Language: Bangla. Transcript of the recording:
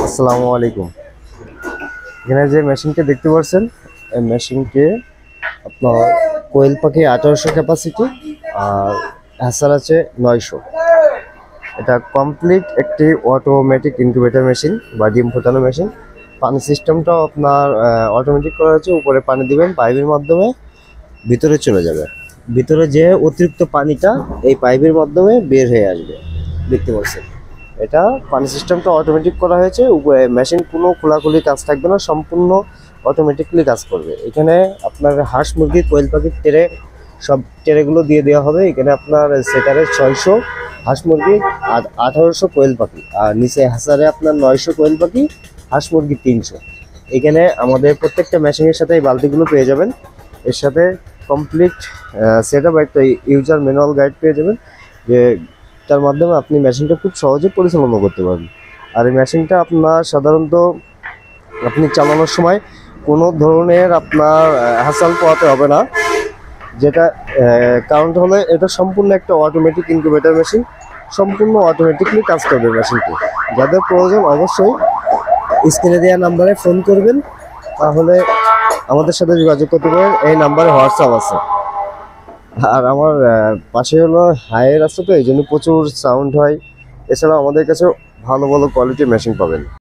আসসালামু আলাইকুম। এখানে যে মেশিনকে দেখতে পাচ্ছেন, এই মেশিনকে আপনার কোয়েল পাখি 1800 ক্যাপাসিটি আর হ্যাসার আছে 900। এটা কমপ্লিট একটি অটোমেটিক ইনকিউবেটর মেশিন বা ডিম ফোটানো মেশিন। পানি সিস্টেমটাও আপনার অটোমেটিক করা হয়েছে। উপরে পানি দিবেন, পাইপের মাধ্যমে ভিতরে চলে যাবে। ভিতরে যে অতিরিক্ত পানিটা এই পাইপের মাধ্যমে বের হয়ে আসবে, দেখতে পাচ্ছেন। এটা পানি সিস্টেমটা অটোমেটিক করা হয়েছে। উপরে মেশিন কোনো খোলাখুলি কাজ থাকবে না, সম্পূর্ণ অটোমেটিকলি কাজ করবে। এখানে আপনার হাঁস মুরগি কোয়েল পাখির ট্রে, সব ট্রেগুলো দিয়ে দেওয়া হবে। এখানে আপনার সেটারে 600 হাঁস মুরগি আর 1800 কোয়েল পাখি, আর নিচে হাসারে আপনার 900 কোয়েল পাখি, হাঁস মুরগি 300। এখানে আমাদের প্রত্যেকটা মেশিনের সাথে এই বালতিগুলো পেয়ে যাবেন। এর সাথে কমপ্লিট সেটআপ একটা ইউজার ম্যানুয়াল গাইড পেয়ে যাবেন, যে তার মাধ্যমে আপনি মেশিনটা খুব সহজে পরিচালনা করতে পারবেন। আর এই মেশিনটা আপনার সাধারণত আপনি চালানোর সময় কোনো ধরনের আপনার হাসাল পোহাতে হবে না। যেটা কারণ হলো এটা সম্পূর্ণ একটা অটোমেটিক ইনকিউবেটর মেশিন, সম্পূর্ণ অটোমেটিকলি কাজ করবে মেশিনটি। যাদের প্রয়োজন অবশ্যই স্ক্রিনে দেওয়া নাম্বারে ফোন করবেন, তাহলে আমাদের সাথে যোগাযোগ করতে পারেন। এই নাম্বারে হোয়াটসঅ্যাপ আছে। আর আমার পাশে হলো হাইয়ের আছে, তো এই জন্য প্রচুর সাউন্ড হয়। এছাড়াও আমাদের কাছে ভালো ভালো কোয়ালিটির মেশিন পাবেন।